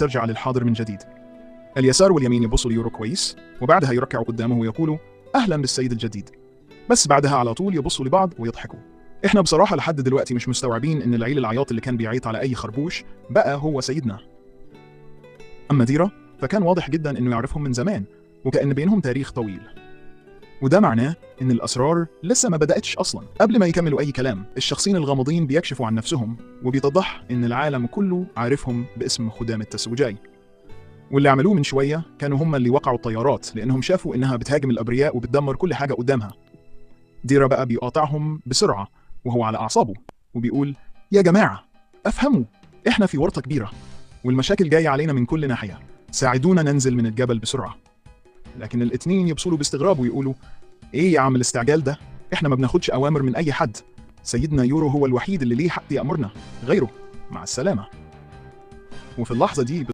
ترجع للحاضر من جديد. اليسار واليمين يبصوا ليورو كويس، وبعدها يركعوا قدامه ويقولوا أهلا بالسيد الجديد، بس بعدها على طول يبصوا لبعض ويضحكوا. إحنا بصراحة لحد دلوقتي مش مستوعبين إن العيل العياط اللي كان بيعيط على أي خربوش بقى هو سيدنا. أما ديرا فكان واضح جدا إنه يعرفهم من زمان، وكأن بينهم تاريخ طويل، وده معناه إن الأسرار لسه ما بدأتش أصلا. قبل ما يكملوا أي كلام، الشخصين الغامضين بيكشفوا عن نفسهم، وبيتضح إن العالم كله عارفهم باسم خدام التسوجاي، واللي عملوه من شوية كانوا هم اللي وقعوا الطيارات لأنهم شافوا إنها بتهاجم الأبرياء وبتدمر كل حاجة قدامها. ديرا بقى بيقاطعهم بسرعة وهو على أعصابه، وبيقول يا جماعة افهموا، إحنا في ورطة كبيرة والمشاكل جاية علينا من كل ناحية، ساعدونا ننزل من الجبل بسرعة. لكن الاتنين يبصوا له باستغراب ويقولوا إيه يا عم الاستعجال ده؟ إحنا ما بناخدش أوامر من أي حد، سيدنا يورو هو الوحيد اللي ليه حق يأمرنا، غيره مع السلامة. وفي اللحظة دي